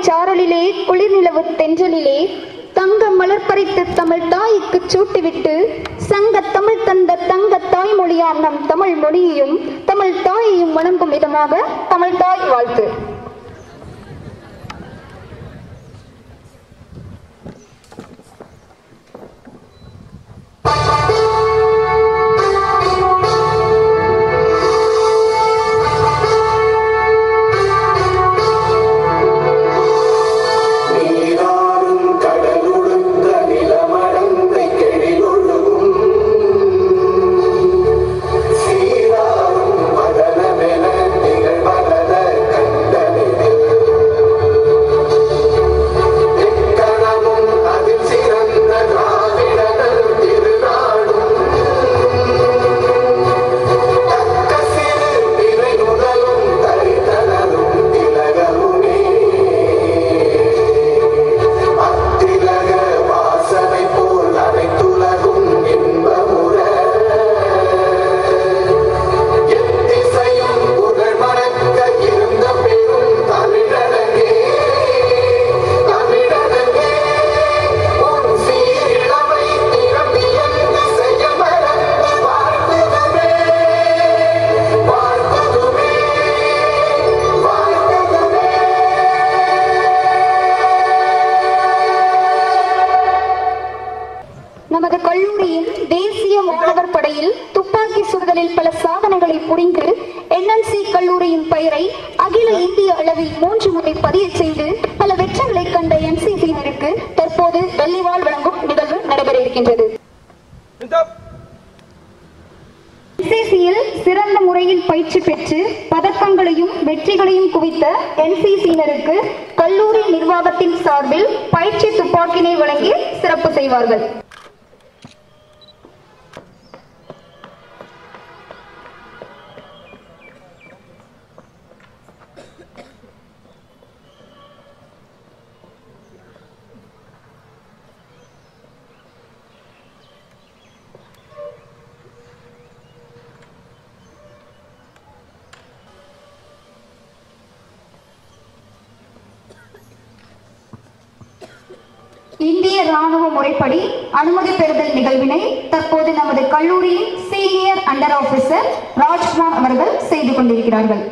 சாரலிலே குளிர் நிலவு தென்றலிலே தங்க மலர் பறித்து தமிழ் தாய்க்கு சூட்டிவிட்டு சங்க தமிழ் தந்த தங்க தாய்மொழியாம் நம் தமிழ் மொழியையும் தமிழ் தாயையும் வணங்கும் விதமாக தமிழ் தாய் வாழ்த்து. நமது கல்லூரியின் தேசிய மாணவர் படையில் துப்பாக்கி சுடுதலில் பல சாதனைகளை புரிந்து NNC கல்லூரியின் பெயரை அகில இந்திய அளவில் 3 முறை பதிய செய்து பல வெற்றிகளை கண்ட NCCயினருக்கு தற்போது வெள்ளிவாள் வழங்கும் நிகழ்வு நடைபெற இருக்கின்றது. NCCயில் சிறந்த முறையில் பயிற்சி பெற்று பதக்கங்களையும் வெற்றிகளையும் குவித்த NCCயினருக்கு கல்லூரி நிர்வாகத்தின் சார்பில் பயிற்சி துப்பாக்கினை வழங்கி சிறப்பு செய்வார்கள். இந்திய ராணுவ முறைப்படி அனுமதி பெறுதல் நிகழ்வினை தற்போது நமது கல்லூரியின் சீனியர் அண்டர் ஆபீசர் ராஜ்குமார் அவர்கள் செய்து கொண்டிருக்கிறார்கள்.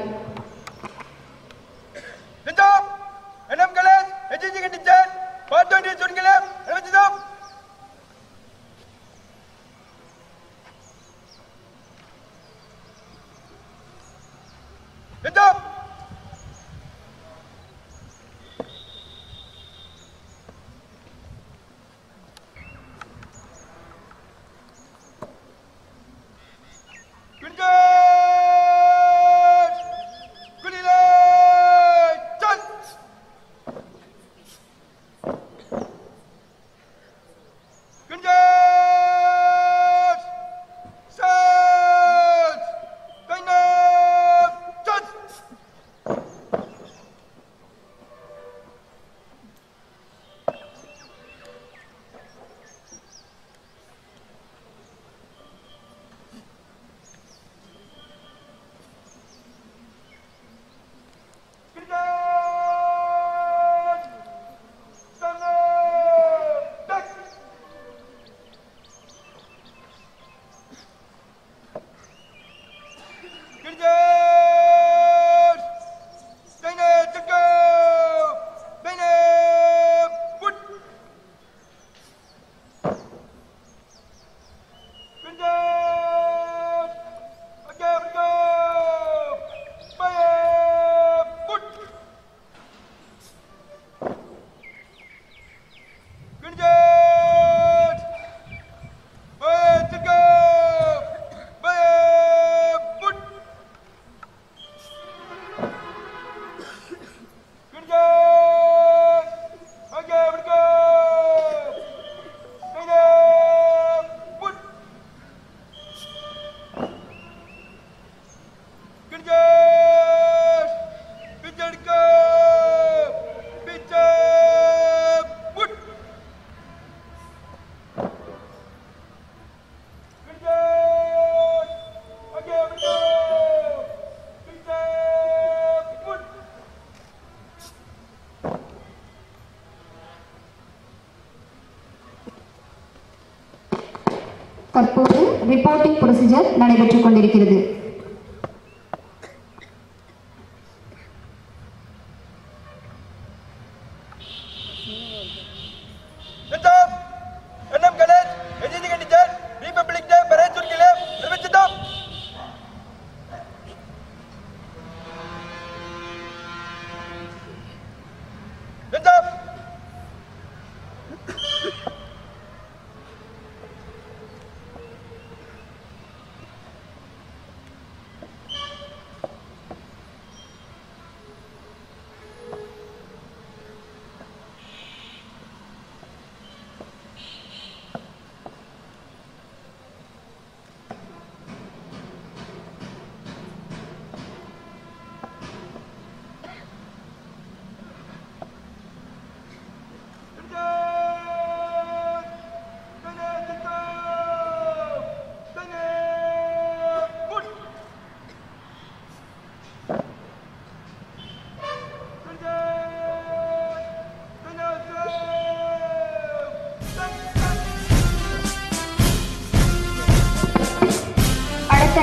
தற்போது ரிப்போர்ட்டிங் ப்ரொசீஜர் நடைபெற்றுக் கொண்டிருக்கிறது.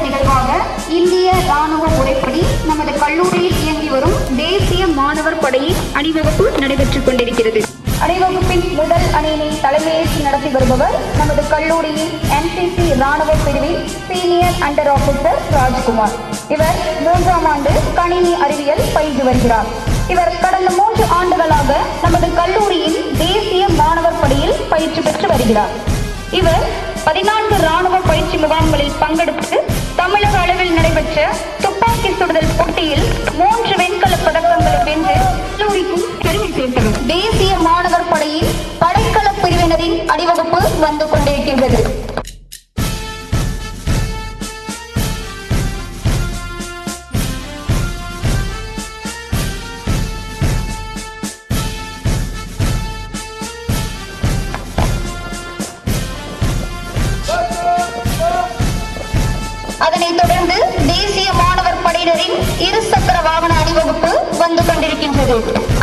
நிகழ்வாக இந்திய ராணுவ முறைப்படி நமது கல்லூரியில் இயங்கி வரும் தேசிய மாணவர் படையின் அணிவகுப்பு நடைபெற்றுக் கொண்டிருக்கிறது. அணிவகுப்பின் முதல் அணியினை தலைமையேற்று நடத்தி வருபவர் நமது கல்லூரியின் NCC ராணுவ பிரிவின் சீனியர் அண்டர் ஆபீசர் ராஜ்குமார். இவர் 3ஆம் ஆண்டு கணினி அறிவியல் பயின்று வருகிறார். இவர் கடந்த 3 ஆண்டுகளாக நமது கல்லூரியின் தேசிய மாணவர் படையில் பயிற்சி பெற்று வருகிறார். இவர் 14 ராணுவ பயிற்சி முகாம்களில் பங்கெடுத்து தமிழக அளவில் நடைபெற்ற துப்பாக்கி சுடுதல் போட்டியில் 3 வெண்கலப் பதக்கங்களை வென்று கல்லூரிக்கும் பெருமை சேர்த்தவர். தேசிய மாணவர் படையின் படைக்கல பிரிவினரின் அணிவகுப்பு வந்து கொண்டிருக்கின்றது. அதனைத் தொடர்ந்து தேசிய மாணவர் படையினரின் இருசக்கர வாகன அணிவகுப்பு வந்து கொண்டிருக்கின்றது.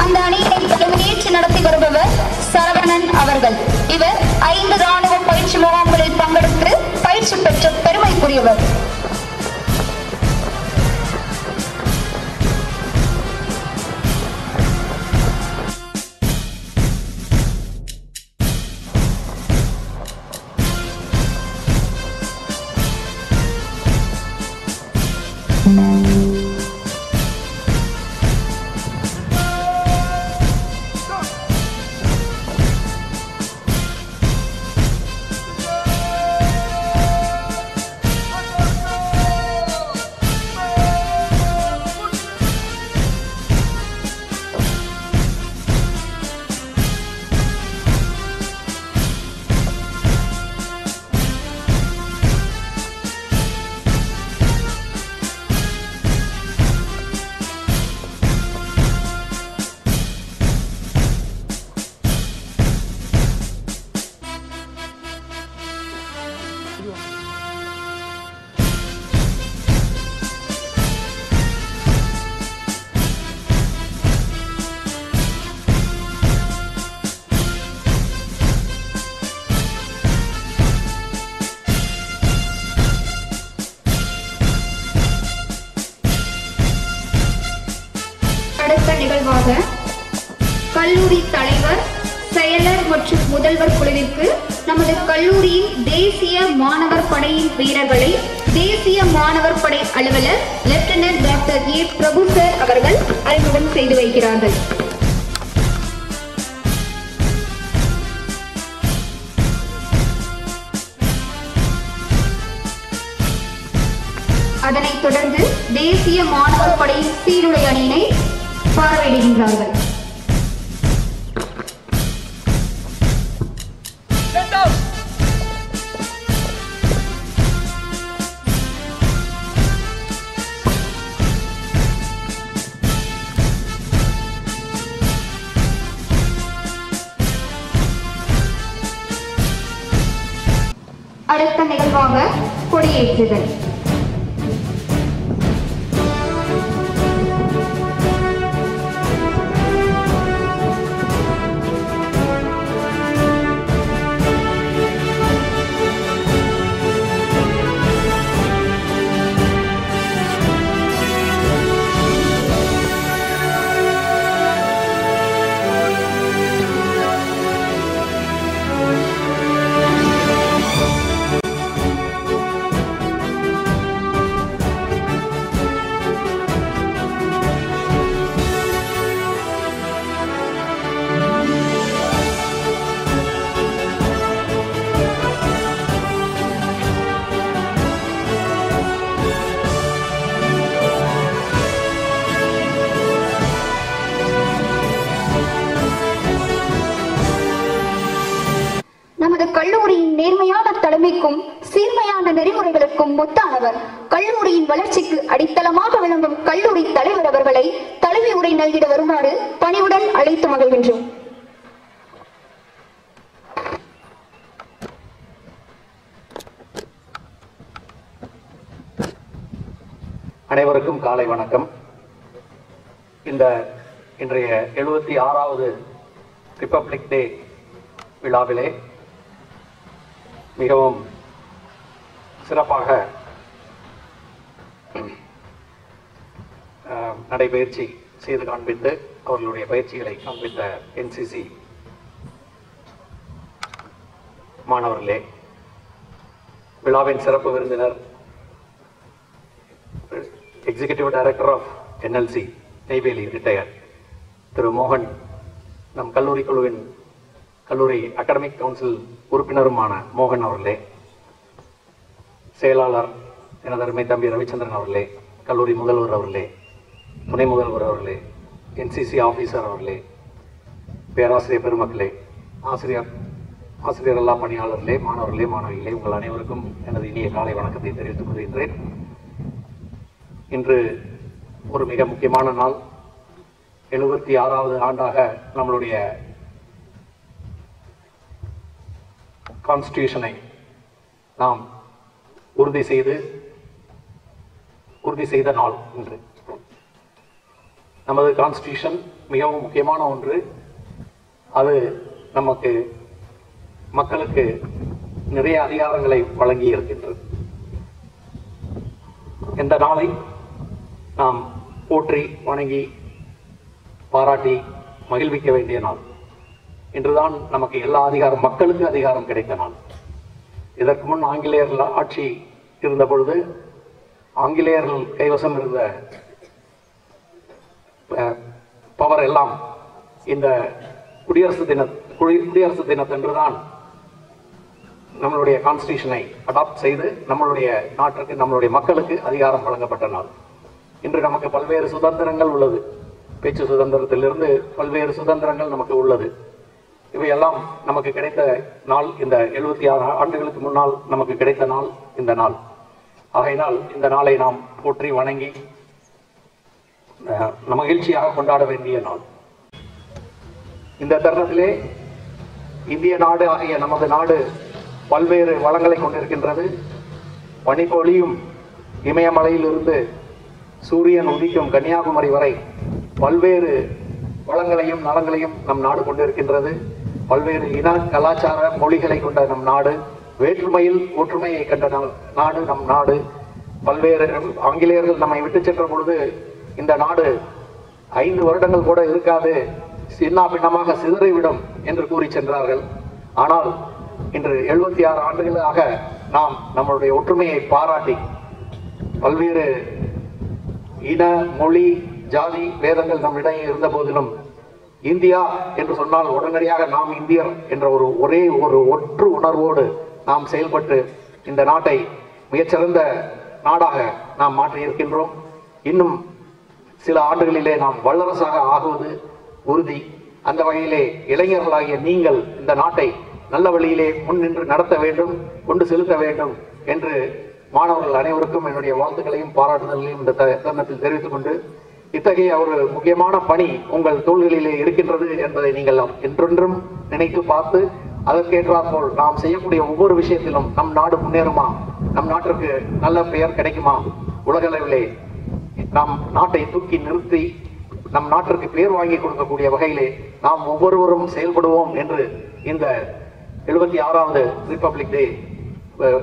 அந்த அணியினை தலைமையேற்று நடத்தி வருபவர் சரவணன் அவர்கள். இவர் 5 ராணுவ பயிற்சி முகாம்களில் பங்கெடுத்து பயிற்சி பெற்ற பெருமைக்குரியவர். அடுத்த நிகழ்வாக கல்லூரி தலைவர், செயலர் மற்றும் முதல்வர் குழுவிற்கு நமது கல்லூரியின் தேசிய மாணவர் படையின் வீரர்களை தேசிய மாணவர் படை அலுவலர் lieutenant doctor A Prabhu sir அவர்கள் அறிமுகம் செய்து வைக்கிறார்கள். அதனைத் தொடர்ந்து தேசிய மாணவர் படையின் சீருடை அணியினை பார்வையிடுகின்றார்கள். அடுத்த நிகழ்வாக கொடியேற்றுதல். நெறிமுறைகளுக்கும் முத்தானவர். கல்லூரியின் வளர்ச்சிக்கு அடித்தளமாக விளங்கும் கல்லூரி தலைவர் அவர்களை தலைமை உரை நல்கிட வருமாறு பணிவுடன் அழைத்து மகிழ்கின்றோம். அனைவருக்கும் காலை வணக்கம். இன்றைய 76வது ரிப்பப்ளிக் டே விழாவிலே மிகவும் சிறப்பாக நடைபயிற்சி செய்து காண்பித்து அவர்களுடைய பயிற்சிகளை காண்பித்த என்சிசி மாணவர்களே, விழாவின் சிறப்பு விருந்தினர் executive director of NLC Neyveli retired Thiru மோகன், நம் கல்லூரி அகாடமிக் கவுன்சில் உறுப்பினருமான மோகன் அவர்களே, செயலாளர் எனதருமை தம்பி ரவிச்சந்திரன் அவர்களே, கல்லூரி முதல்வர் அவர்களே, துணை முதல்வர் அவர்களே, என்சிசி ஆஃபீஸர் அவர்களே, பேராசிரியர் பெருமக்களே, ஆசிரியர் எல்லா பணியாளர்களே, மாணவர்களே, மாணவிகளே, உங்கள் அனைவருக்கும் எனது இனிய காலை வணக்கத்தை தெரிவித்துக் கொள்கின்றேன். இன்று ஒரு மிக முக்கியமான நாள். 76வது ஆண்டாக நம்மளுடைய கான்ஸ்டிடியூஷனை நாம் உறுதி செய்த நாள் இன்று. நமது கான்ஸ்டிடியூஷன் மிகவும் முக்கியமான ஒன்று. அது நமக்கு மக்களுக்கு நிறைய அதிகாரங்களை வழங்கி இருக்கின்றது. இந்த நாளை நாம் போற்றி வணங்கி பாராட்டி மகிழ்விக்க வேண்டிய நாள். இன்றுதான் நமக்கு எல்லா அதிகாரம், மக்களுக்கு அதிகாரம் கிடைத்த நாள். இதற்கு முன் ஆங்கிலேயர்கள் ஆட்சி இருந்த பொழுது ஆங்கிலேயர்கள் கைவசம் இருந்த பவர் எல்லாம் இந்த குடியரசு தினத்தன்றுதான் நம்மளுடைய கான்ஸ்டிடியூஷனை அடாப்ட் செய்து நம்மளுடைய நாட்டிற்கு, நம்மளுடைய மக்களுக்கு அதிகாரம் வழங்கப்பட்ட நாள். இன்று நமக்கு பல்வேறு சுதந்திரங்கள் உள்ளது. பேச்சு சுதந்திரத்திலிருந்து பல்வேறு சுதந்திரங்கள் நமக்கு உள்ளது. இவையெல்லாம் நமக்கு கிடைத்த நாள். இந்த 76 ஆண்டுகளுக்கு முன்னால் நமக்கு கிடைத்த நாள் இந்த நாள். ஆகையினால் இந்த நாளை நாம் போற்றி வணங்கி மகிழ்ச்சியாக கொண்டாட வேண்டிய நாள். இந்த தருணத்திலே இந்திய நாடு ஆகிய நமது நாடு பல்வேறு வளங்களை கொண்டிருக்கின்றது. பனிப்பொழியும் இமயமலையிலிருந்து சூரியன் உதிக்கும் கன்னியாகுமரி வரை பல்வேறு வளங்களையும் நலங்களையும் நம் நாடு கொண்டிருக்கின்றது. பல்வேறு இன கலாச்சார மொழிகளை கொண்ட நம் நாடு, வேற்றுமையில் ஒற்றுமையை கண்ட நாடு நம் நாடு. பல்வேறு ஆங்கிலேயர்கள் நம்மை விட்டு சென்ற பொழுது இந்த நாடு 5 வருடங்கள் கூட இருக்காது, சின்ன பின்னமாக சிதறிவிடும் என்று கூறி சென்றார்கள். ஆனால் இன்று 76 ஆண்டுகளாக நாம் நம்மளுடைய ஒற்றுமையை பாராட்டி பல்வேறு இன, மொழி, ஜாதி வேதங்கள் நம்மிடையே இருந்த போதிலும் இந்தியா என்று சொன்னால் உடனடியாக நாம் இந்தியர் என்ற ஒரே ஒற்று உணர்வோடு நாம் செயல்பட்டு இந்த நாட்டை மிகச்சிறந்த நாடாக நாம் மாற்றியிருக்கின்றோம். இன்னும் சில ஆண்டுகளிலே நாம் வல்லரசாக ஆகுவது உறுதி. அந்த வகையிலே இளைஞர்களாகிய நீங்கள் இந்த நாட்டை நல்ல வழியிலே முன்னின்று நடத்த வேண்டும், கொண்டு செலுத்த வேண்டும் என்று மாணவர்கள் அனைவருக்கும் என்னுடைய வாழ்த்துக்களையும் பாராட்டுதலையும் இந்த தருணத்தில் தெரிவித்துக் கொண்டு, இத்தகைய ஒரு முக்கியமான பணி உங்கள் தோள்களிலே இருக்கின்றது என்பதை நீங்கள் என்றொன்றும் நினைத்து பார்த்து அதற்கேற்றாற்போல் நாம் செய்யக்கூடிய ஒவ்வொரு விஷயத்திலும் நம் நாடு முன்னேறுமா, நம் நாட்டிற்கு நல்ல பெயர் கிடைக்குமா, உலகளவிலே நம் நாட்டை தூக்கி நிறுத்தி நம் நாட்டிற்கு பெயர் வாங்கி கொடுக்கக்கூடிய வகையிலே நாம் ஒவ்வொருவரும் செயல்படுவோம் என்று இந்த 76வது ரிப்பப்ளிக் டே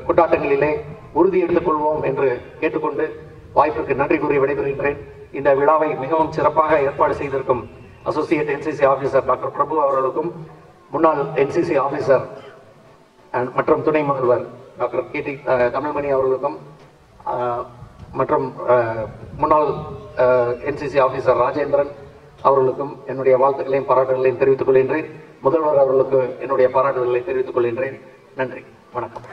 கொண்டாட்டங்களிலே உறுதி எடுத்துக் கொள்வோம் என்று கேட்டுக்கொண்டு வாய்ப்புக்கு நன்றி கூறி விடைபெறுகின்றேன். இந்த விழாவை மிகவும் சிறப்பாக ஏற்பாடு செய்திருக்கும் அசோசியேட் என்சிசி ஆபீசர் டாக்டர் பிரபு அவர்களுக்கும், முன்னாள் என்சிசி ஆபீசர் மற்றும் துணை முதல்வர் டாக்டர் KT தமிழ்மணி அவர்களுக்கும், மற்றும் முன்னாள் என்சிசி ஆபீசர் ராஜேந்திரன் அவர்களுக்கும் என்னுடைய வாழ்த்துக்களையும் பாராட்டுகளையும் தெரிவித்துக் கொள்கின்றேன். முதல்வர் அவர்களுக்கு என்னுடைய பாராட்டுதல்களை தெரிவித்துக் கொள்கின்றேன். நன்றி, வணக்கம்.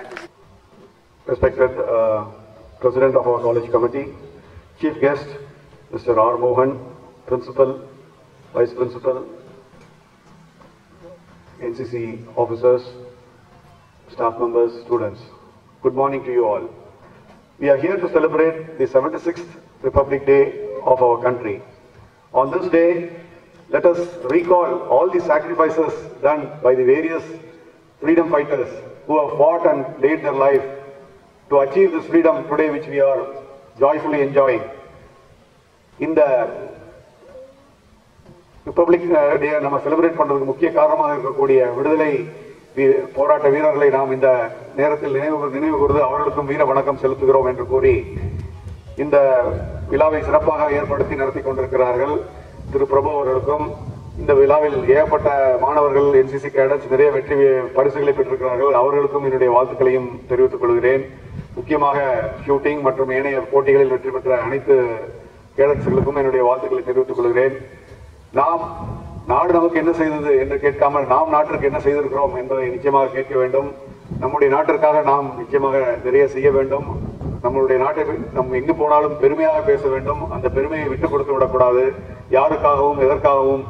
Respected President of our College Committee, Chief Guest Mr. R. Mohan, Principal, Vice Principal, NCC officers, staff members, students, Good morning to you all. We are here to celebrate the 76th Republic Day of our country. On this day, let us recall all the sacrifices done by the various freedom fighters who have fought and laid their life to achieve this freedom today which we are joyfully enjoying. In the Republic Day நம்ம celebrate பண்றதுக்கு முக்கிய காரணமாக இருக்கக்கூடிய விடுதலை போராட்ட வீரர்களை நாம் இந்த நேரத்தில் நினைவு கூர்ந்து அவர்களுக்கும் வீர வணக்கம் செலுத்துகிறோம் என்று கூறி இந்த விழாவை சிறப்பாக ஏற்படுத்தி நடத்தி கொண்டிருக்கிறார்கள் திரு பிரபு அவர்களுக்கும் இந்த விழாவில் ஏகப்பட்ட மாணவர்கள் NCC கேடட்ஸ் நிறைய வெற்றி பரிசுகளை பெற்றிருக்கிறார்கள் அவர்களுக்கும் என்னுடைய வாழ்த்துக்களையும் தெரிவித்துக் கொள்கிறேன். முக்கியமாக ஷூட்டிங் மற்றும் ஏனைய போட்டிகளில் வெற்றி பெற்ற அனைத்து கேடட்ஸ்களுக்கும் என்னுடைய வாழ்த்துக்களை தெரிவித்துக் கொள்கிறேன். நாடு நமக்கு என்ன செய்தது என்று கேட்காமல் நாம் நாட்டிற்கு என்ன செய்திருக்கிறோம் என்பதை நிச்சயமாக கேட்க வேண்டும். நம்முடைய நாட்டிற்காக நாம் நிச்சயமாக நிறைய செய்ய வேண்டும். நம்மளுடைய நாட்டை நம்ம எங்கு போனாலும் பெருமையாக பேச வேண்டும். அந்த பெருமையை விட்டுக் கொடுத்து விடக்கூடாது. யாருக்காகவும் எதற்காகவும்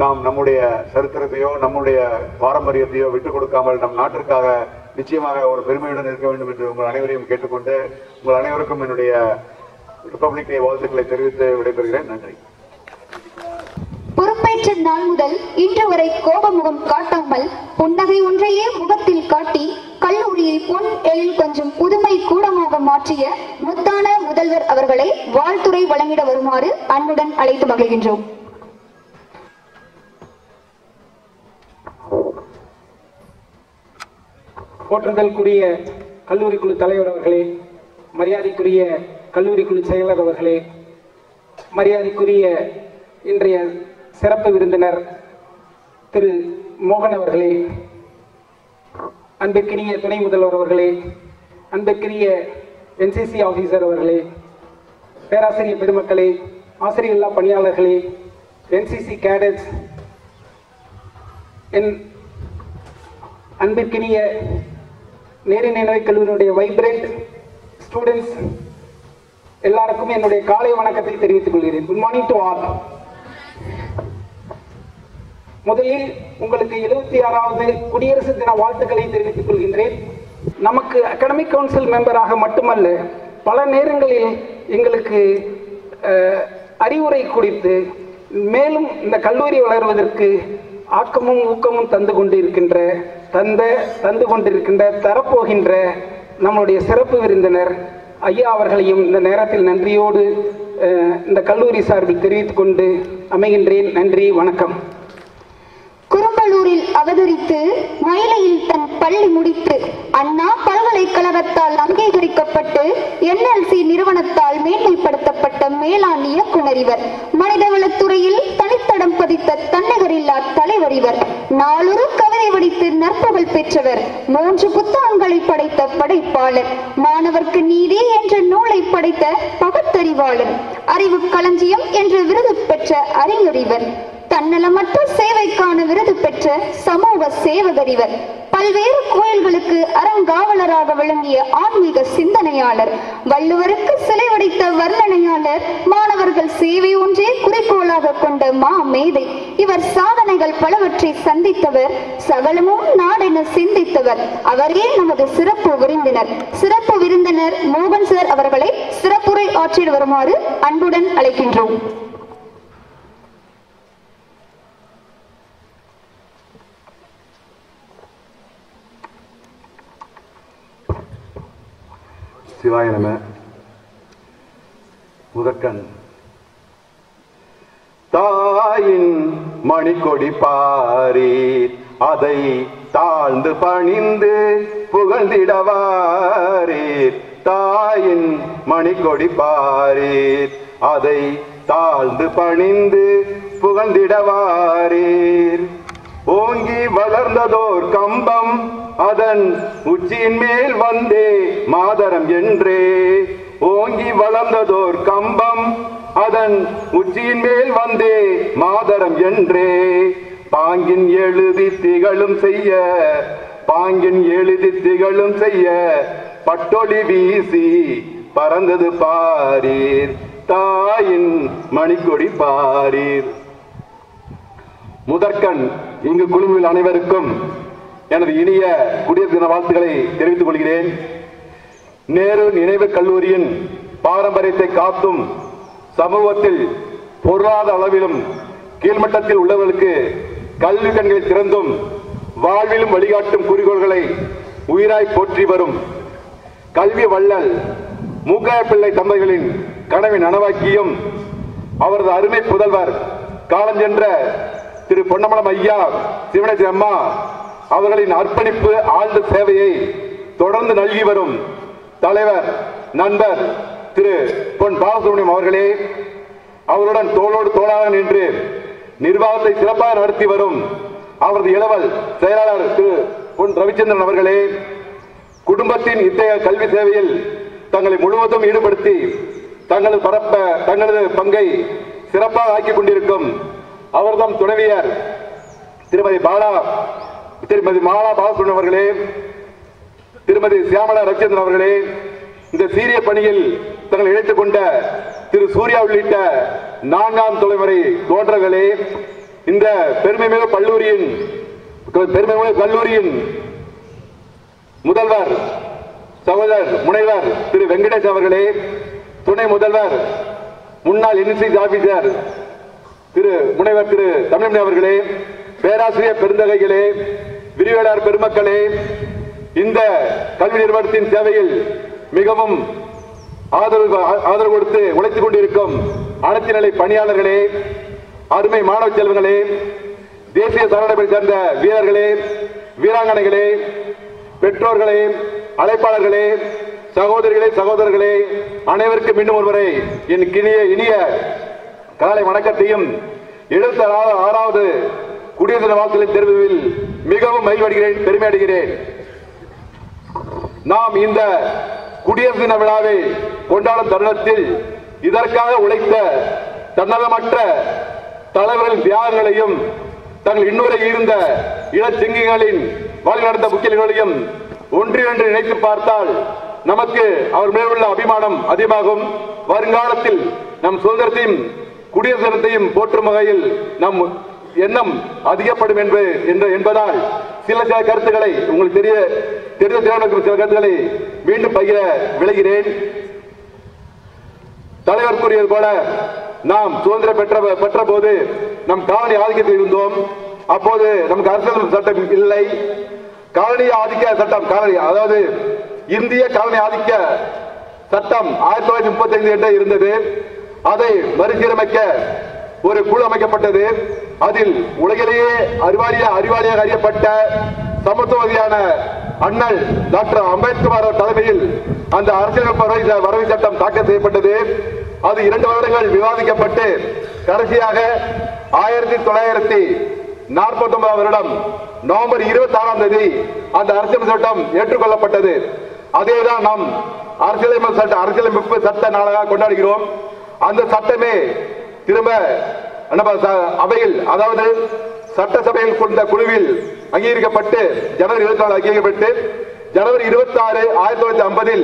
நாம் நம்முடைய சரித்திரத்தையோ நம்முடைய பாரம்பரியத்தையோ விட்டுக் கொடுக்காமல் நம் நாட்டிற்காக நிச்சயமாக ஒரு பெருமையுடன் இருக்க வேண்டும் என்று உங்கள் அனைவரையும் கேட்டுக்கொண்டு உங்கள் அனைவருக்கும் என்னுடைய ரிபப்ளிக் டே வாழ்த்துக்களை தெரிவித்து விடைபெறுகிறேன். நன்றி. பொறுப்பேற்ற நாள் முதல் இன்று வரை கோபமுகம் காட்டாமல் புன்னகை ஒன்றையே முகத்தில் காட்டி கல்லூரியை பொன் எழில் கொஞ்சம் புதுமை கூடமாக மாற்றிய முத்தான முதல்வர் அவர்களை வாழ்த்துரை வழங்கிட வருமாறு அன்புடன் அழைத்து மகிழ்கின்றோம். போற்றுதலுக்குரிய கல்லூரி குழு தலைவர் அவர்களே, மரியாதைக்குரிய கல்லூரி குழு செயலர் அவர்களே, மரியாதைக்குரிய இன்றைய சிறப்பு விருந்தினர் திரு மோகன் அவர்களே, அன்பிற்கினிய துணை முதல்வர் அவர்களே, அன்பிற்கினிய NCC ஆபீசர் அவர்களே, பேராசிரியர் பெருமக்களே, ஆசிரியர் இல்லா பணியாளர்களே, NCC கேடட்ஸ், என் அன்பிற்கினிய நேரு நினைவு கல்லூரியினுடைய வைப்ரண்ட் ஸ்டூடெண்ட்ஸ் எல்லாருக்கும் என்னுடைய காலை வணக்கத்தை தெரிவித்துக் கொள்கிறேன். Good morning to all. முதலில் உங்களுக்கு 76வது குடியரசு தின வாழ்த்துக்களை தெரிவித்துக் கொள்கின்றேன். நமக்கு அகாடமிக் கவுன்சில் மெம்பராக மட்டுமல்ல, பல நேரங்களில் எங்களுக்கு அறிவுரை குறித்து மேலும் இந்த கல்லூரி வளர்வதற்கு ஆக்கமும் ஊக்கமும் தந்து கொண்டிருக்கின்ற தரப்போகின்ற நம்முடைய சிறப்பு விருந்தினர் ஐயா அவர்களையும் இந்த நேரத்தில் நன்றியோடு இந்த கல்லூரி சார்பில் தெரிவித்துக் கொண்டு அமைகின்றேன். நன்றி, வணக்கம். குரும்பலூரில் அவதரித்து மயிலையில் தன் பள்ளி முடித்து அண்ணா பல்கலைக்கழகத்தால் அங்கீகரிக்கப்பட்டு NLC நிறுவனத்தால் மேன்மைப்படுத்தப்பட்ட மேலாண் இயக்குனர் இவர். மனிதவளத்துறையில் தனித்தடம் பதித்த தன்னிகரில்லா தலைவர் இவர். நாளொரு கவிதை வடித்து நற்புகழ் பெற்றவர். 3 புத்தகங்களை படைத்த படைப்பாளர். மாணவர்க்கு நீதி என்ற நூலை படைத்த பகுத்தறிவாளர். அறிவு களஞ்சியம் என்ற விருது பெற்ற அறிஞர் இவர். தன்னலமற்ற சேவைக்கான விருது பெற்ற சமூக சேவகர் இவர். பல்வேறு கோயில்களுக்கு அறங்காவலராக விளங்கிய ஆன்மீக சிந்தனையாளர். வள்ளுவருக்கு சிலை வடித்த வர்ணனையாளர். மாணவர்கள் சேவை ஒன்றே குறிக்கோளாக கொண்ட மேதை இவர். சாதனைகள் பலவற்றை சந்தித்தவர். சகலமும் நாடென சிந்தித்தவர். அவரே நமது சிறப்பு விருந்தினர் மோகன் சார் அவர்களை சிறப்புரை ஆற்றிட வருமாறு அன்புடன் அழைக்கின்றோம். சிவாய நம. முதற்கண் தாயின் மணிக்கொடி பாரீர், அதை தாழ்ந்து பணிந்து புகழ்ந்திடவாரீர். தாயின் மணிக்கொடி பாரீர், அதை தாழ்ந்து பணிந்து புகழ்ந்திடவாரீர். ஓங்கி வளர்ந்ததோர் கம்பம், அதன் உச்சியின் மேல் வந்தே மாதரம் என்றே. ஓங்கி வளர்ந்ததோர் கம்பம், அதன் உச்சியின் மேல் வந்தே மாதரம் என்றே. பாங்கின் எழுதி திகழும் செய்ய பட்டொளி வீசி பறந்தது பாரீர். தாயின் மணிக்கொடி பாரீர். முதற்கண் இங்கு குழுவில் அனைவருக்கும் எனது இனிய குடியரசு தின வாழ்த்துக்களை தெரிவித்துக் கொள்கிறேன். நேரு நினைவு கல்லூரியின் பாரம்பரியத்தை காத்தும் சமூகத்தில் பொருளாதார அளவிலும் கீழ்மட்டத்தில் உள்ளவர்களுக்கு கல்வி கண்களை திறந்தும் வாழ்விலும் வழிகாட்டும் குறிக்கோள்களை உயிராய் போற்றி வரும் கல்வி வள்ளல் மூக்காய பிள்ளை தம்பதிகளின் கனவை நனவாக்கியும் அவரது அருமை புதல்வர் காலஞ்சென்ற திரு பொன்னமலம் ஐயா சிவனேசி அம்மா அவர்களின் அர்ப்பணிப்பு ஆழ்ந்த சேவையை தொடர்ந்து நல்கி வரும் தலைவர் நண்பர் திரு பொன் பாலசுப்ரமணியம் அவர்களே, அவருடன் தோளோடு தோளாக நின்று நிர்வாகத்தை சிறப்பாக நடத்தி வரும் அவரது இளவல் செயலாளர் திரு பொன் ரவிச்சந்திரன் அவர்களே, குடும்பத்தின் இத்தகைய கல்வி சேவையில் தங்களை முழுவதும் ஈடுபடுத்தி தங்களது பங்கை சிறப்பாக ஆக்கிக் கொண்டிருக்கும் அவர்தம் துணைவியர் திருமதி மாலா பாலசுப்ரமணியம் அவர்களே, திருமதி சியாமலா ரவிச்சந்திரன் அவர்களே, இந்த சீரிய பணியில் தங்களை இணைத்துக் கொண்ட திரு சூர்யா உள்ளிட்ட 4ஆம் தலைமுறை தோன்றர்களே, இந்த பெருமைமிகு கல்லூரியின் முதல்வர் சகோதரர் முனைவர் திரு வெங்கடேஷ் அவர்களே, துணை முதல்வர் முன்னாள் NCC ஆபீசர் முனைவர் திரு தமிழ்மணி அவர்களே, பேராசிரியர் பெருந்தகைகளே, விரிவுரையாளர் பெருமக்களே, இந்த கல்வி நிறுவனத்தின் சேவையில் மிகவும் ஆதரவு கொடுத்து உழைத்துக் கொண்டிருக்கும் அனைத்து நிலை பணியாளர்களே, அருமை மாணவ செல்வங்களே, தேசிய சரணப்பை சேர்ந்த வீரர்களே, வீராங்கனைகளே, பெற்றோர்களே, அழைப்பாளர்களே, சகோதரர்களே, அனைவருக்கும் மீண்டும் ஒருமுறை என் இனிய காலை வணக்கத்தையும் 76வது குடியரசு தின வாழ்த்துக்களை தெரிவிப்பதில் மிகவும் மகிழ்வடைகிறேன், பெருமை அடைகிறேன். நாம் இந்த குடியரசு தின விழாவை கொண்டாடும் தருணத்தில் இதற்காக உழைத்த தன்னலமற்ற தலைவர்களின் தியாகங்களையும் தங்கள் இன்னொரு இருந்த இளச்சிங்கங்களின் வாழ்க்கை நடந்த முக்கியங்களையும் ஒன்றிரண்டு நினைத்து பார்த்தால் நமக்கு அவர் மேலுள்ள அபிமானம் அதிகமாகும். வருங்காலத்தில் நம் சுதந்திரத்தையும் குடியரசு தினத்தையும் போற்றும் வகையில் நம் எண்ணம் அதிகப்படும் என்பதால் சில கருத்துக்களை உங்களுக்கு தெரிந்த சில கருத்துக்களை மீண்டும் பகிர விளைகிறேன். தலைவர் கூறியது போல நாம் சுதந்திரம் பெற்ற போது நம் காலனி ஆதிக்கத்தில் இருந்தோம். அப்போது நமக்கு அரசியல் சட்டம் இல்லை. காலனி ஆதிக்க சட்டம் அதாவது இந்திய காலனி ஆதிக்க சட்டம் 1935 என்று இருந்தது. அதை மறுசீரமைக்க ஒரு குழு அமைக்கப்பட்டது. அதில் உலகிலேயே அறிவாளியாக அறியப்பட்ட சமத்துவதியான அண்ணல் டாக்டர் அம்பேத்கர் தலைமையில் அந்த அரசியல் வரவு சட்டம் தாக்கல் செய்யப்பட்டது. அது 2 வருடங்கள் விவாதிக்கப்பட்டு கடைசியாக 1949 வருடம் நவம்பர் 26ஆம் தேதி அந்த அரசியல் சட்டம் ஏற்றுக்கொள்ளப்பட்டது. அதேதான் நாம் அரசியலமைப்பு சட்ட நாளாக கொண்டாடுகிறோம். அந்த சட்டமே திரும்ப அவையில், அதாவது சட்டசபையில் கொண்ட குழுவில் அங்கீகரிக்கப்பட்டு ஜனவரி 24 அங்கீகரிக்கப்பட்டு ஜனவரி 26 1950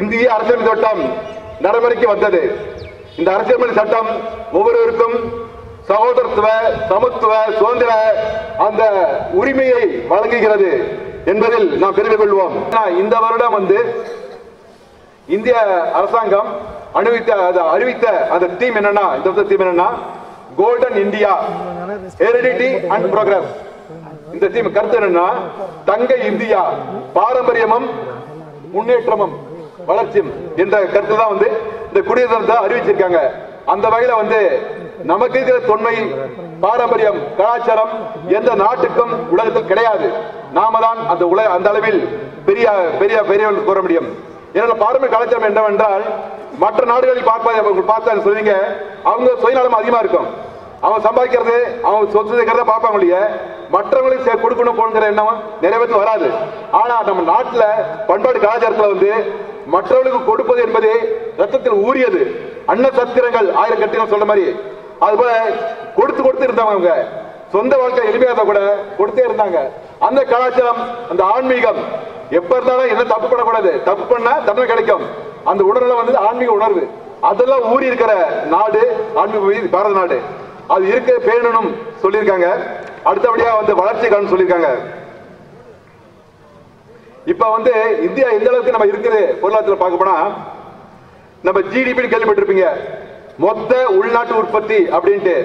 இந்திய அரசியல் சட்டம் நடைமுறைக்கு வந்தது. இந்த அரசியல் சட்டம் ஒவ்வொருவருக்கும் சகோதரத்துவ, சமத்துவ, சுதந்திர அந்த உரிமையை வழங்குகிறது என்பதில் நாம் பெருமை கொள்வோம். இந்த வருடம் இந்திய அரசாங்கம் அறிவித்த அந்த தீம் என்னன்னா, இந்த தீம் என்னன்னா golden India heredity and progress. இந்த தீம் கருத்து என்னன்னா தங்க இந்தியா, பாரம்பரியமும் முன்னேற்றமும் வளர்ச்சியும் என்ற கருத்து தான் இந்த குடியரசு தினத்தை அறிவிச்சிருக்காங்க. அந்த வகையில நமக்கு இருக்கிற தொன்மை, பாரம்பரியம், கலாச்சாரம் எந்த நாட்டுக்கும் உலகத்தில் கிடையாது. நாம தான் அந்த அளவில் பெரிய கூற முடியும். ஏன்னா பாரம்பரிய கலாச்சாரம் என்னவென்றால் மற்ற நாடுகளில் பார்த்தா சொல்லுவீங்க, அவங்க சுயநலம் அதிகமா இருக்கும். அவங்க சம்பாதிக்கிறது, அவங்க சொத்து சேர்க்கிறத பார்ப்பாங்க இல்லையா, மற்றவங்களுக்கு கொடுக்கணும் போங்கிற எண்ணம் நிறைவேற்ற வராது. ஆனா நம்ம நாட்டுல பண்பாடு கலாச்சாரத்துல மற்றவர்களுக்கு கொடுப்பது என்பது ரத்தத்தில் ஊறியது. அன்ன சத்திரங்கள் 1000 கட்டிகள் சொல்ற மாதிரி அதுபோல கொடுத்து இருந்தாங்க. அவங்க சொந்த வாழ்க்கை எளிமையாக கூட கொடுத்தே இருந்தாங்க. அந்த கலாச்சாரம், அந்த ஆன்மீகம் எப்ப இருந்தாலும் என்ன தப்பு பண்ணக்கூடாது, தப்பு பண்ணா தண்டனை கிடைக்கும். அந்த உணர்வுல ஆன்மீக உணர்வு அதெல்லாம் ஊறி இருக்கிற நாடு ஆன்மீக பாரத நாடு. அது இருக்க பேணணும் சொல்லியிருக்காங்க. அடுத்தபடியா வளர்ச்சி காணும் சொல்லியிருக்காங்க. இப்ப வந்து இந்தியா எந்த அளவுக்கு நம்ம இருக்குது பொருளாதாரத்தில் பார்க்க போனா, நம்ம ஜிடிபி கேள்விப்பட்டிருப்பீங்க, மொத்த உள்நாட்டு உற்பத்தி அப்படின்ட்டு.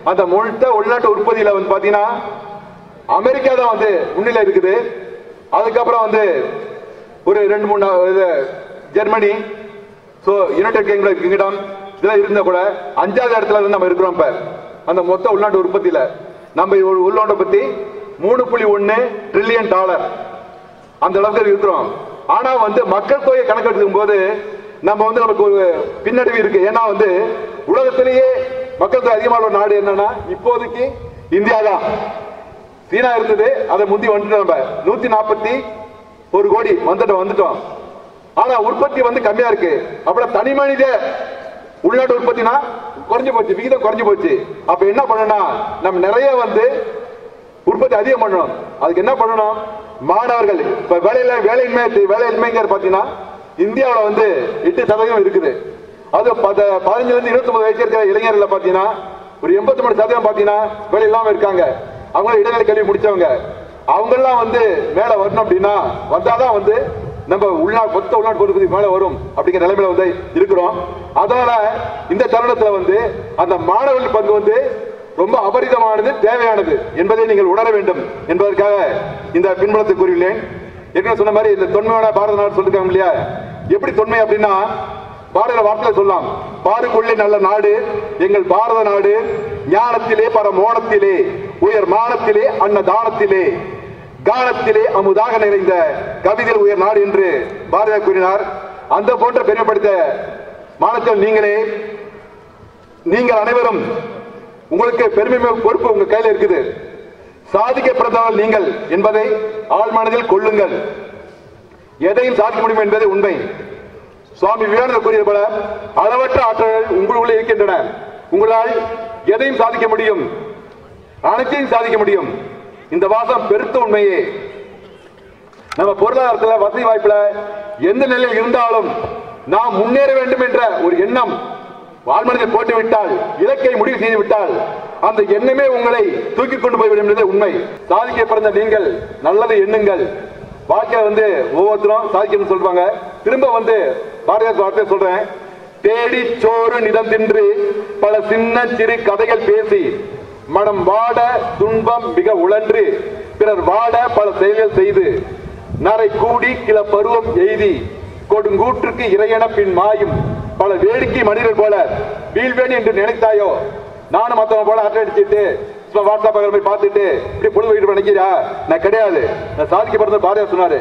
அந்த மொத்த உள்நாட்டு உற்பத்தியில வந்து பாத்தீங்கன்னா அமெரிக்கா தான் வந்து முன்னிலை இருக்குது. அதுக்கப்புறம் வந்து ஒரு 2-3 ஜெர்மனி, யுனைடெட் கிங்டம் இதெல்லாம் இருந்தா கூட 5வது இடத்துல இருந்து நம்ம இருக்கிறோம். இப்ப அந்த மொத்த உள்நாட்டு உற்பத்தியில நம்ம உள்நாட்டு உற்பத்தி $3.1 ட்ரில்லியன் அந்த அளவுக்கு இருக்கிறோம். ஆனா வந்து மக்கள் தொகை கணக்கெடுக்கும் போது நம்ம வந்து நமக்கு ஒரு பின்னடைவு இருக்கு. ஏன்னா வந்து உலகத்திலேயே மக்கள் தொகை அதிகமான ஒரு நாடு என்னன்னா இப்போதைக்கு இந்தியா தான். சீனா இருந்தது, அதை முந்தி வந்துட்டோம். நம்ம 141 கோடி வந்துட்டோம். ஆனா உற்பத்தி வந்து கம்மியா இருக்கு. அப்புறம் தனி மனித உள்நாட்டு உற்பத்தினா குறைஞ்சு போச்சு, விகிதம் குறைஞ்சு போச்சு. அப்ப என்ன பண்ணணும், நம்ம நிறைய வந்து உற்பத்தி அதிகம் பண்ணணும். அதுக்கு என்ன பண்ணணும், மாணவர்கள் இப்ப வேலையின்மைங்கிற பாத்தீங்கன்னா இந்தியாவில் வந்து 8% இருக்குது. அது 15 to 29 வயசு இருக்கிற இளைஞர்கள் பாத்தீங்கன்னா ஒரு 83% பாத்தீங்கன்னா வேலை இல்லாம இருக்காங்க. அவங்க இடைநிலை கல்வி முடிச்சவங்க. அவங்க எல்லாம் வந்து மேல வரணும் அப்படின்னா வந்தாதான் வந்து நம்ம மொத்த உள்நாட்டு உற்பத்தி மேல வரும் அப்படிங்கிற நிலைமையில வந்து இருக்கிறோம். அதனால இந்த தருணத்துல வந்து அந்த மாணவர்கள் பங்கு வந்து ரொம்ப அபரிதமானது, தேவையானது என்பதை நீங்கள் உணர வேண்டும் என்பதற்காக இந்த பின்புலத்தை கூறியுள்ளேன். ஏற்கனவே சொன்ன மாதிரி இந்த தொன்மையான பாரத நாடு சொல்லிருக்காங்க இல்லையா, எப்படி தொன்மை அப்படின்னா பாரத வார்த்தையில சொல்லலாம், பாருக்குள்ளே நல்ல நாடு எங்கள் பாரத நாடு, ஞானத்திலே பரமோணத்திலே உயர் மானத்திலே அன்னதானத்திலே கானத்திலே அமுதாக நிறைந்த கவிதையில் உயர் நாடு என்று பாரதியார் கூறினார். அந்த போன்ற பெருமைப்படுத்த மாணவர்கள் நீங்கள் அனைவரும் உங்களுக்கு பெருமை பொறுப்பு உங்க கையில் இருக்குது. சாதிக்க பிறந்தவர்கள் நீங்கள் என்பதை ஆழ்மனதில் கொள்ளுங்கள். எதையும் சாதிக்க முடியும் என்பது உண்மை. சுவாமி விவேகானந்தர் கூறியது போல அளவற்ற ஆற்றல்கள் உங்களுக்குள்ளே இருக்கின்றன. உங்களால் எதையும் சாதிக்க முடியும், அனைத்தையும் சாதிக்க முடியும். இந்த வாசம் பெருத்த உண்மையே. நம்ம பொருளாதாரத்தில் வசதி வாய்ப்புல எந்த நிலையில் இருந்தாலும் நாம் முன்னேற வேண்டும் என்ற ஒரு எண்ணம் வாழ்மனதில் போட்டுவிட்டால், இலக்கை முடிவு செய்து விட்டால் அந்த எண்ணமே உங்களை தூக்கி கொண்டு போய்விடும் என்பது உண்மை. சாதிக்க பிறந்த நீங்கள் நல்லதை எண்ணுங்கள். வாழ்க்கை வந்து ஒவ்வொருத்தரும் சாதிக்கணும்னு சொல்றாங்க. திரும்ப வந்து பாரதியார் வார்த்தை சொல்றேன், தேடி சோறு நிலம் தின்று பல சின்ன சிறு கதைகள் பேசி மனம் வாட துன்பம் மிக உழன்று பிறர் வாட பல செயல்கள் செய்து நரை கூடி கிள பருவம் எய்தி கொடுங்கூற்றுக்கு இறையென பின் மாயும் பல வேடிக்கை மனிதர்கள் போல வீழ்வேன் என்று நினைத்தாயோ. நானும் மத்தவங்க போல அட்டை அடிச்சுட்டு வாட்ஸ்அப் போய் பார்த்துட்டு இப்படி பொழுது வீட்டு நினைக்கிறா, நான் கிடையாது. நான் சாதிக்க பிறந்த பாரதியார் சொன்னாரு.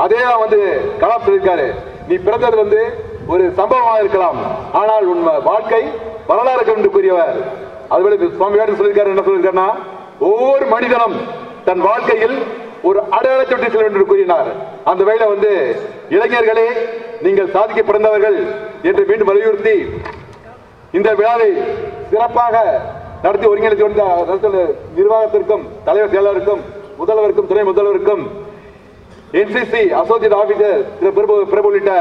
அதே வந்து கலாம் சொல்லியிருக்காரு, நீ பிறந்தது வந்து ஒரு சம்பவமாக இருக்கலாம், ஆனால் உன் வாழ்க்கை வரலாறு என்று கூறியவர். அதுபோல சுவாமி விவேகானந்தர் சொல்லியிருக்காரு. என்ன சொல்லியிருக்காருன்னா, ஒவ்வொரு மனிதனும் தன் வாழ்க்கையில் ஒரு அடையாளத்தை விட்டு செல்ல வேண்டும் என்று கூறினார். அந்த வகையில வந்து இளைஞர்களே, நீங்கள் சாதிக்க பிறந்தவர்கள் என்று மீண்டும் வலியுறுத்தி இந்த விழாவை சிறப்பாக நடத்தி ஒருங்கிணைத்து வந்த நிர்வாகத்திற்கும் தலைவர் செயலாளருக்கும் முதல்வருக்கும் துணை முதல்வருக்கும் NCC அசோசியேட் ஆபீசர் திரு பிரபு உள்ளிட்ட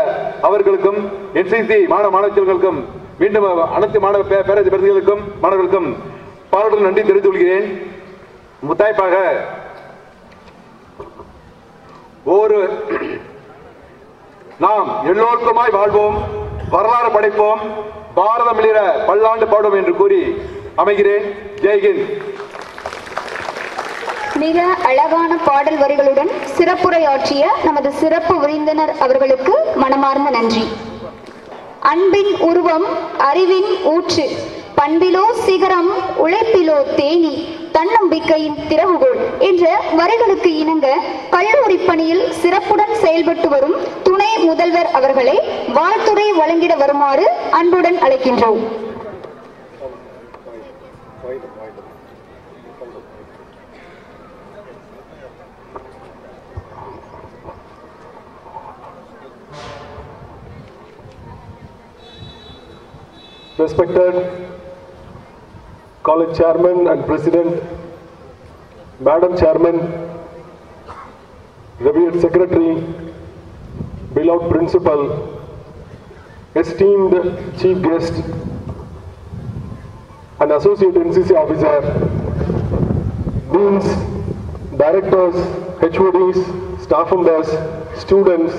அவர்களுக்கும் NCC மாணவர்களுக்கும் மீண்டும் அனைத்து மாணவ பேரரசு பிரதிகளுக்கும் மாணவர்களுக்கும் பாராட்டு நன்றி தெரிவித்துக் கொள்கிறேன். முத்தாய்ப்பாக நாம் எல்லோருக்குமாய் வாழ்வோம், வரலாறு படைப்போம், பாரதம் மிளிர பல்லாண்டு பாடுவோம் என்று கூறி அமைகிறேன். ஜெய்ஹிந்த். மிக அழகான பாடல் வரிகளுடன் சிறப்புரையாற்றிய நமது சிறப்பு விருந்தினர் அவர்களுக்கு மனமார்ந்த நன்றி. அன்பின் உருவம், அறிவின் ஊற்று, பண்பிலோ சிகரம், உழைப்பிலோ தேனி, தன்னம்பிக்கையின் திறவுகோல் என்ற வரிகளுக்கு இணங்க கல்லூரி பணியில் சிறப்புடன் செயல்பட்டு வரும் துணை முதல்வர் அவர்களை வாழ்த்துரை வழங்கிட வருமாறு அன்புடன் அழைக்கின்றோம். Respected College Chairman and President, Madam Chairman, Revered Secretary, beloved Principal, esteemed Chief Guest, and Associate NCC Officer, Deans, Directors, HODs, staff members, students,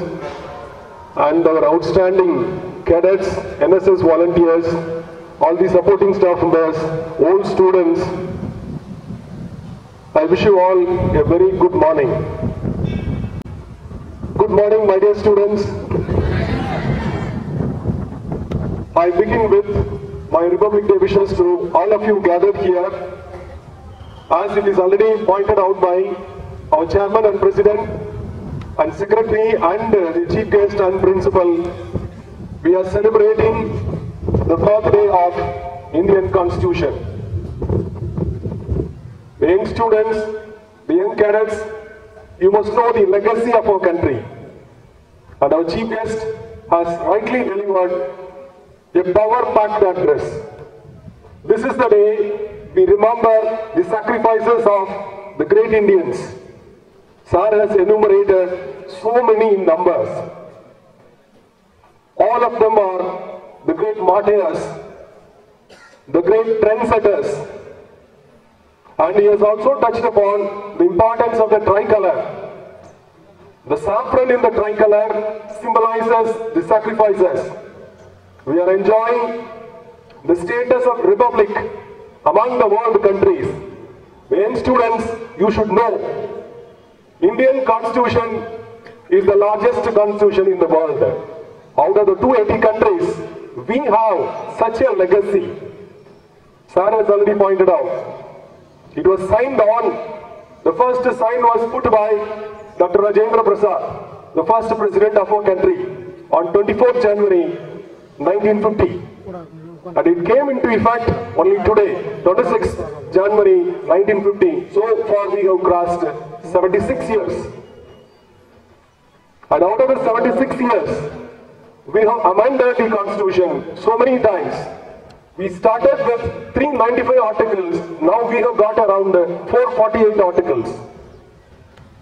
and our outstanding cadets, NSS volunteers, all the supporting staff members, old students, I wish you all a very good morning. Good morning, my dear students. I begin with my Republic Day wishes to all of you gathered here. As it is already pointed out by our Chairman and President and Secretary and the Chief Guest and Principal, we are celebrating the birthday of Indian Constitution. The young students, the young cadets, you must know the legacy of our country. And our Chief Guest has rightly delivered a power-packed address. This is the day we remember the sacrifices of the great Indians. Sir has enumerated so many in numbers. All of them are the great martyrs, the great trendsetters. And he has also touched upon the importance of the tricolor. The saffron in the tricolor symbolizes the sacrifices. We are enjoying the status of republic among the world countries. When students, you should know, Indian Constitution is the largest constitution in the world. Out of the 280 countries, we have such a legacy. Sir has already pointed out. It was signed on, the first sign was put by Dr. Rajendra Prasad, the first president of our country, on 24th January 1950. And it came into effect only today, 26th January 1950. So far we have crossed 76 years. And out of the 76 years, we have amended the constitution so many times. We started with 395 articles, now we have got around 448 articles.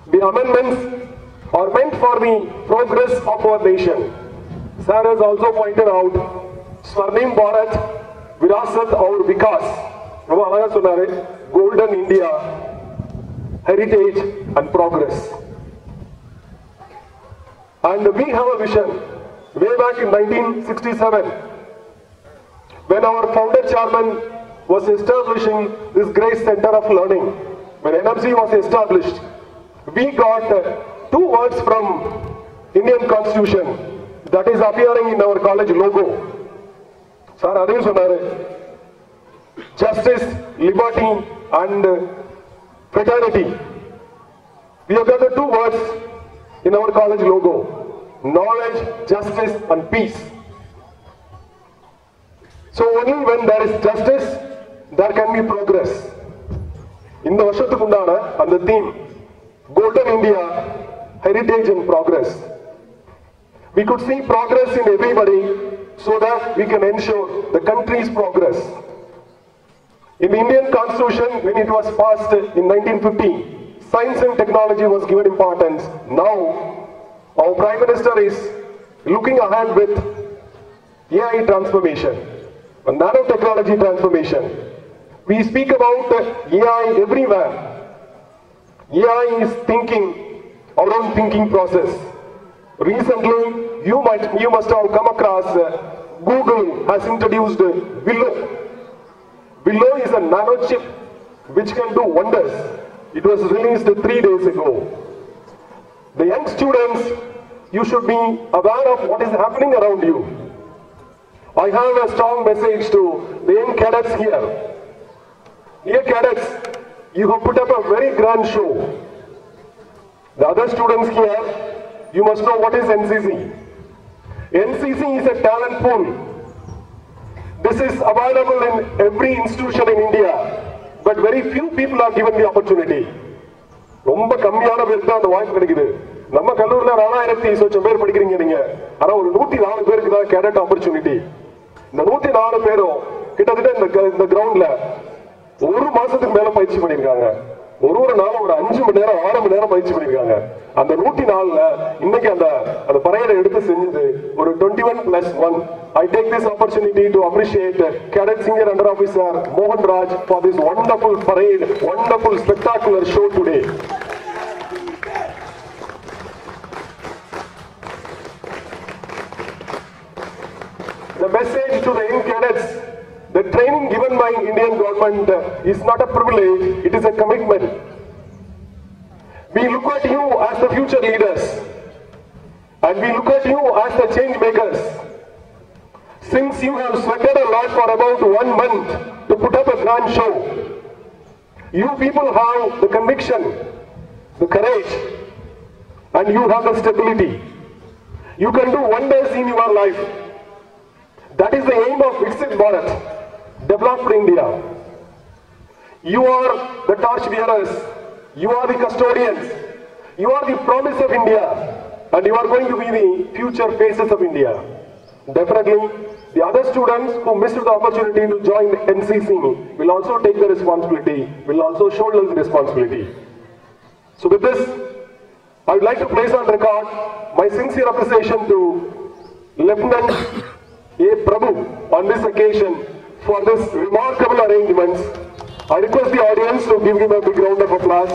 The amendments are meant for the progress of our nation. Sir has also pointed out, Swarnim Bharat, Virasat aur Vikas, Golden India, Heritage and Progress. And we have a vision, way back in 1967, when our founder chairman was establishing this great center of learning, when NMC was established, we got 2 words from Indian Constitution that is appearing in our college logo. Sir, adhe sonnaru, justice, liberty and fraternity. We have got the 2 words in our college logo: knowledge, justice and peace. So only when there is justice, there can be progress. In the Vashathukundana, and the theme, Golden India, Heritage and Progress. We could see progress in everybody so that we can ensure the country's progress. In the Indian Constitution, when it was passed in 1950, science and technology was given importance. Now, our Prime Minister is looking ahead with AI transformation. Nanotechnology transformation. We speak about AI everywhere. AI is thinking, our own thinking process. Recently, you must have come across Google has introduced Willow. Willow is a nano chip which can do wonders. It was released 3 days ago. The young students, you should be aware of what is happening around you. I have a strong message to the young cadets here. Dear cadets, you have put up a very grand show. The other students here, you must know what is NCC. NCC is a talent pool. This is available in every institution in India, but very few people are given the opportunity. ரொம்ப கம்மியான பேருக்கு தான் அந்த வாய்ப்பு கிடைக்குது. நம்ம கல்லூரில 4000 சொச்சம் பேர் படிக்கிறீங்க நீங்க. ஆனா ஒரு 104 பேருக்கு தான் கேடட் ஆப்பர்ச்சுனிட்டி. இந்த 104 பேரும் கிட்டத்தட்ட இந்த கிரவுண்ட்ல ஒரு மாசத்துக்கு மேல பயிற்சி பண்ணிருக்காங்க. ஒரு நாளும் ஒரு 5 மணி நேரம் 6 மணி நேரம் பயிற்சி பண்ணிருக்காங்க. அந்த 104ல இன்னைக்கு அந்த பறையரை எடுத்து செஞ்சது ஒரு 21+1. I take this opportunity to appreciate Cadet Senior Under Officer Mohan Raj for this wonderful parade, wonderful spectacular show today. the message to the young cadets, the training given by Indian government is not a privilege, it is a commitment. We look at you as the future leaders, and we look at you as the change makers. Since you have sweated a lot for about 1 month to put up a grand show, you people have the conviction, the courage, and you have the stability. You can do wonders in your life. That is the aim of Viksit Bharat, developed India. You are the torch bearers, you are the custodians, you are the promise of India, and you are going to be the future faces of India. Definitely, the other students who missed the opportunity to join NCC will also take the responsibility, will also shoulder the responsibility. So with this, I would like to place on record my sincere appreciation to Lieutenant A. Prabhu on this occasion for this remarkable arrangements. I request the audience to give him a big round of applause.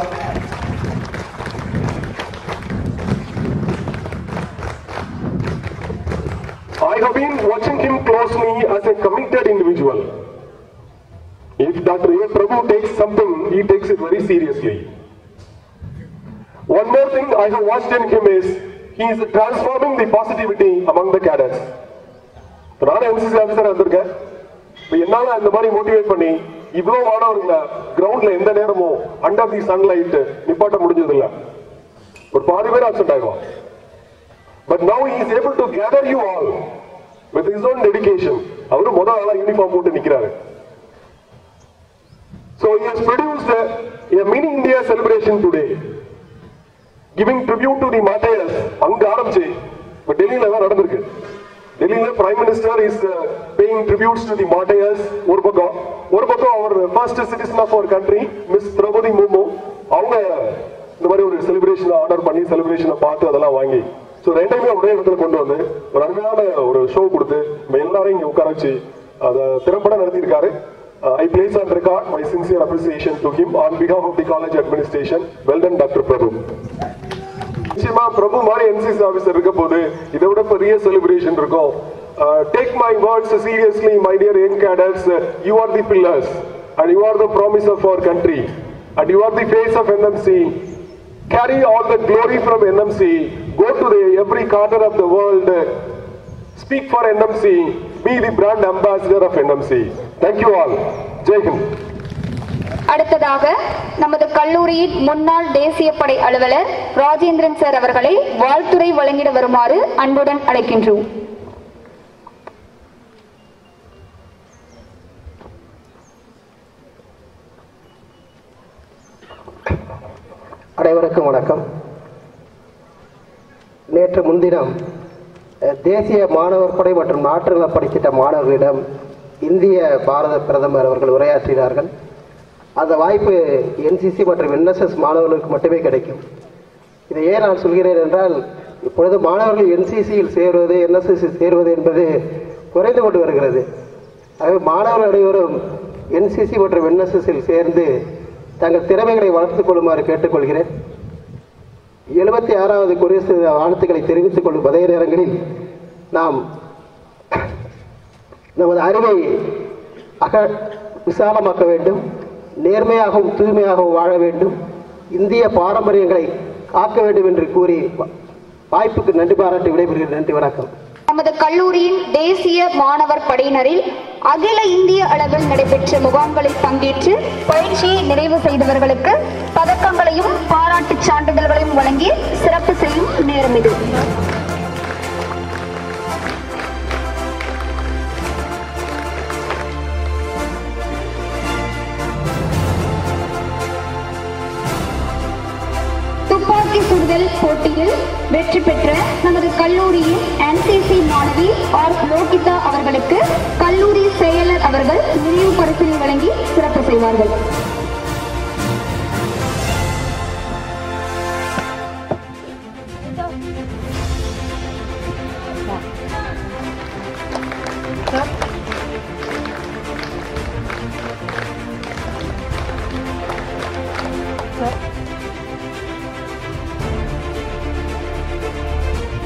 I have been watching him closely as a committed individual. If Dr. A. Prabhu takes something, he takes it very seriously. One more thing I have watched in him is, he is transforming the positivity among the cadets. நானே NCC ஆஃபீஸராக இருந்திருக்கேன். இப்போ என்னால் இந்த மாதிரி motivate பண்ணி இவ்வளோ மாணவர்களை கிரவுண்டில் எந்த நேரமும் அண்டர் தி சன்லைட் நிப்பாட்ட முடிஞ்சதில்லை. ஒரு பாதி பேர் ஆப்சென்ட் ஆயிடுவான். But now he is able to gather you all with his own dedication. அவரு முதல் ஆளா யூனிஃபார்ம் போட்டு நிக்கிறாரு. So he has produced a mini India celebration today, giving tribute to the martyrs. அங்க ஆரம்பிச்சு இப்ப டெல்லியில தான் நடந்திருக்கு. டெல்லியில prime minister is paying tributes to the martyrs. ஒரு பக்கம் அவர் ஃபர்ஸ்ட் சிட்டிசன் ஆஃப் அவர் கண்ட்ரி மிஸ் திரௌபதி முர்மு அவங்க இந்த மாதிரி ஒரு செலிப்ரேஷன் ஆர்டர் பண்ணி செலிப்ரேஷனை பார்த்து அதெல்லாம் வாங்கி ஸோ ரெண்டையுமே ஒரே இடத்துல கொண்டு வந்து ஒரு அருமையான ஒரு ஷோ கொடுத்து நம்ம எல்லாரும் இங்கே உட்கார வச்சு அதை திறம்பட நடத்தியிருக்காரு. I place on record my sincere appreciation to him on behalf of the college administration. Well done, Dr. Prabhu. நிச்சயமா பிரபு மாதிரி NCC ஆபீசர் இருக்க போது இதை விட பெரிய செலிப்ரேஷன் இருக்கும். Take my words seriously, my dear young cadets. You are the pillars and you are the promise of our country and you are the face of NMC. Carry all the glory from NMC. Go to every corner of the world. Speak for NMC. Be the brand ambassador of NMC. Thank you all. Jai Hind. அடுத்ததாக நமது கல்லூரியின் முன்னாள் தேசிய படை அலுவலர் Rajendran sir அவர்களை வாழ்த்துரை வழங்கிட வருமாறு அன்புடன் அழைக்கின்றோம். அனைவருக்கும் வணக்கம். நேற்று முன்தினம் தேசிய மாணவர் படை மற்றும் நாட்டு நல படித்திட்ட மாணவர்களிடம் இந்திய பாரத பிரதமர் அவர்கள் உரையாற்றினார்கள். அந்த வாய்ப்பு NCC மற்றும் NSS மாணவர்களுக்கு மட்டுமே கிடைக்கும். இதை ஏன் நான் சொல்கிறேன் என்றால், இப்பொழுது மாணவர்கள் NCCயில் சேருவது NSSயில் சேருவது என்பது குறைந்து கொண்டு வருகிறது. ஆகவே மாணவர்கள் அனைவரும் NCC மற்றும் NSSயில் சேர்ந்து தங்கள் திறமைகளை வளர்த்துக் கொள்ளுமாறு கேட்டுக்கொள்கிறேன். 76வது குடியரசு வாழ்த்துக்களை தெரிவித்துக் கொள்ளும் அதே நேரங்களில் நாம் நமது அறிவை விசாலமாக்க வேண்டும், நேர்மையாகவும் தூய்மையாகவும் வாழ வேண்டும், இந்திய பாரம்பரியங்களை காக்க வேண்டும் என்று கூறி வாய்ப்புக்கு நன்றி பாராட்டி விடைபெறுகிறேன். நன்றி, வணக்கம். நமது கல்லூரியின் தேசிய மாணவர் படையினரில் அகில இந்திய அளவில் நடைபெற்ற முகாம்களில் பங்கேற்று பயிற்சியை நிறைவு செய்தவர்களுக்கு பதக்கங்களையும் பாராட்டுச் சான்றிதழ்களையும் வழங்கி சிறப்பு செய்யும் நேரம் இது. துப்பாக்கி சுடுதல் போட்டியில் வெற்றி பெற்ற நமது கல்லூரியின் NCC மாணவி ஆர் லோகிதா அவர்களுக்கு கல்லூரி செயலர் அவர்கள் நினைவு பரிசினை வழங்கி சிறப்பு செய்வார்கள்.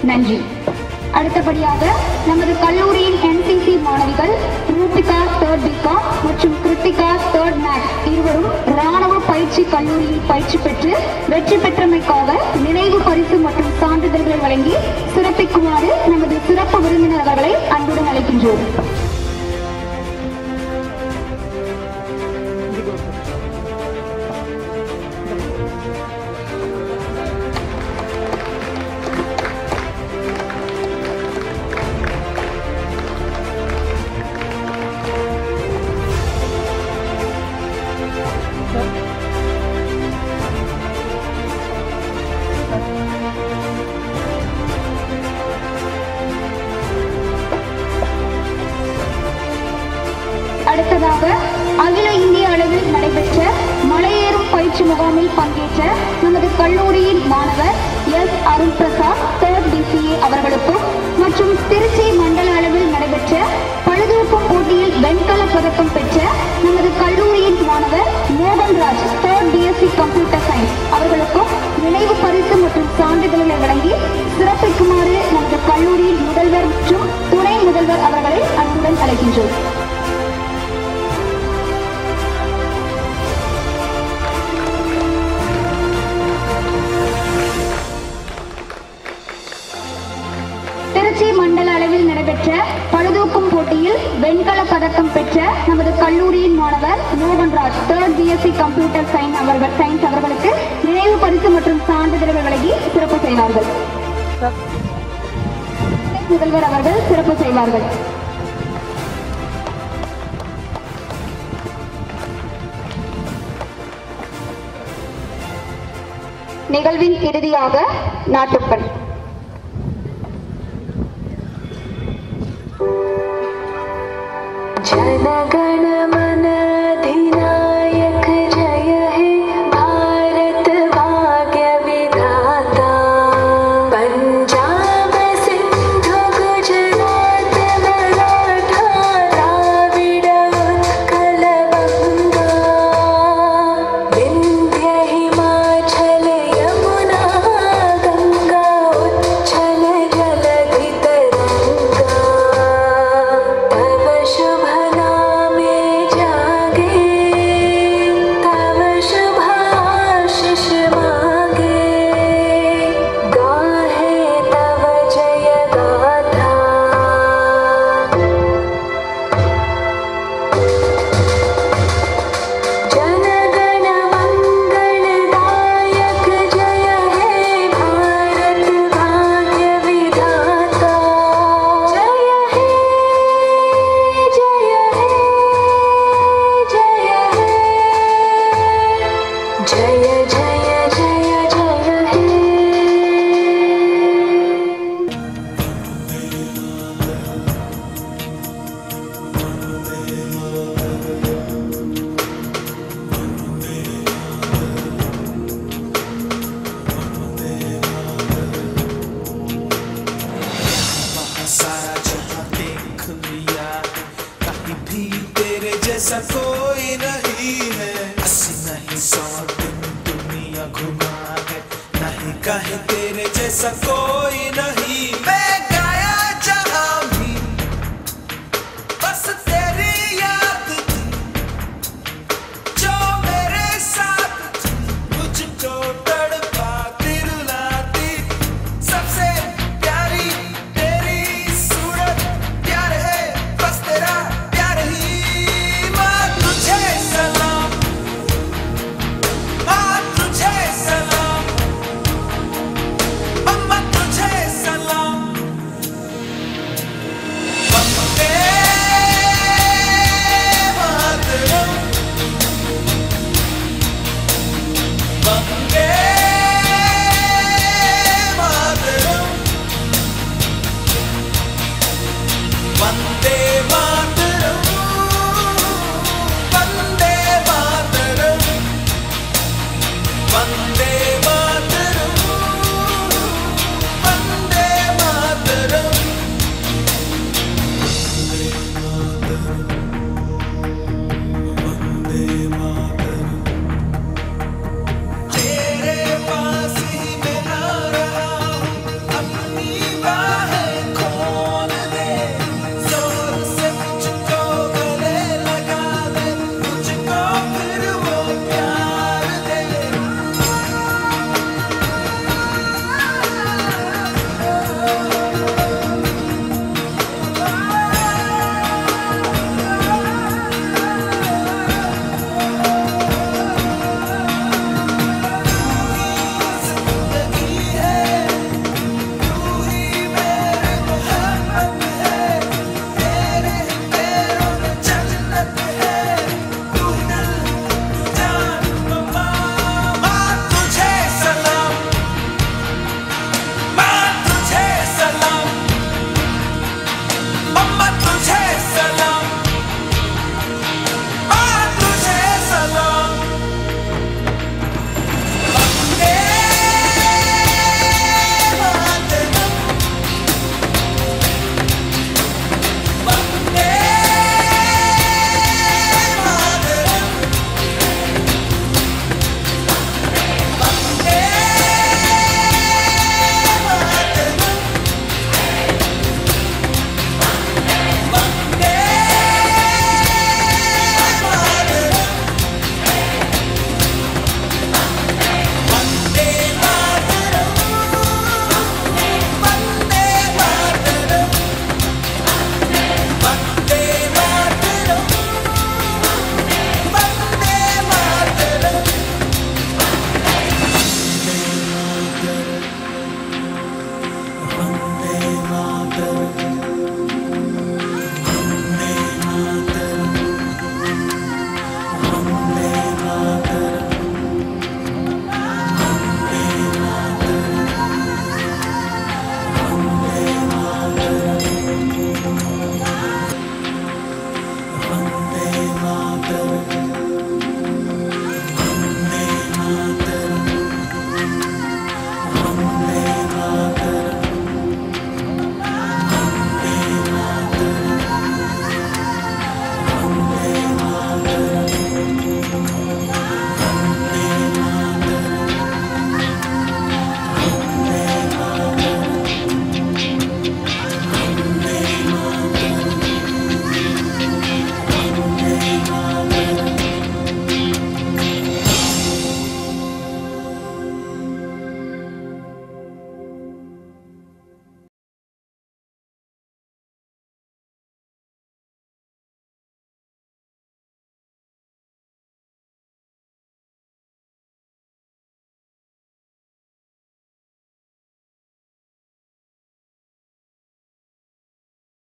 நன்றி. அடுத்தபடியாக நமது கல்லூரியின் NCC மாணவிகள் ரூபிகா 3rd BCom மற்றும் கிருத்திகா 3rd Max இருவரும் ராணுவ பயிற்சி கல்லூரியில் பயிற்சி பெற்று வெற்றி பெற்றமைக்காக நினைவு பரிசு மற்றும் சான்றிதழ்களை வழங்கி சிறப்பிக்குமாறு நமது சிறப்பு விருந்தினர் அவர்களை அன்புடன் அழைக்கின்றோம். அடுத்ததாக அகில இந்திய அளவில் நடைபெற்ற மலையேறும் பயிற்சி முகாமில் பங்கேற்ற நமது கல்லூரியின் மாணவர் S Arun Prasad 3rd BCA அவர்களுக்கும் மற்றும் திருச்சி மண்டல அளவில் நடைபெற்ற பளுதூக்கும் போட்டியில் வெண்கல பதக்கம் பெற்ற நமது கல்லூரியின் மாணவர் Mohanraj 3rd BSc computer science அவர்களுக்கும் நினைவு பரிசு மற்றும் சான்றிதழ்களை வழங்கி சிறப்பிக்குமாறு நமது கல்லூரியின் முதல்வர் மற்றும் துணை முதல்வர் அவர்களை அன்புடன் அழைக்கின்றோம். திருச்சி மண்டல அளவில் நடைபெற்ற பளுதூக்கும் போட்டியில் வெண்கல பதக்கம் பெற்ற நமது கல்லூரியின் மாணவர் Mohanraj 3rd BSc computer science அவர்களுக்கு நினைவு பரிசு மற்றும் சான்றிதழ்கள் வழங்கி சிறப்பு செய்வார்கள். முதல்வர் அவர்கள் சிறப்பு செய்வார்கள். நிகழ்வின் இறுதியாக நாட்டுப்பண். जनगण मन अधिनायक जय हे भारत भाग्य विधाता पंजाब सिंधु गुजरात मराठा द्राविड उत्कल बंगा विंध्य हिमाचल यमुना गंगा उच्छल जलधि तरंगा तव शुभ नामे जागे तव शुभ आशीष मागे गाहे तव जय गाथा जनगण मंगलदायक जय हे भारत भाग्य विधाता जय हे जय हे जय हे जय जय जय जय हे सारा जहां देख लिया कहीं भी तेरे जैसा कोई नहीं है अस्सी नहीं 100 दिन दुनिया घुमा है नहीं कहीं तेरे जैसा कोई नहीं मैं गाया जहां भी बस तेरी याद थी जो मेरे साथ थी मुझको तड़पाती रुलाती सबसे प्यारी तेरी सूरत प्यार है बस तेरा प्यार ही माँ तुझे सलाम माँ तुझे सलाम मम्मा तुझे सलाम वंदे मातरम वंदे मातरम वंदे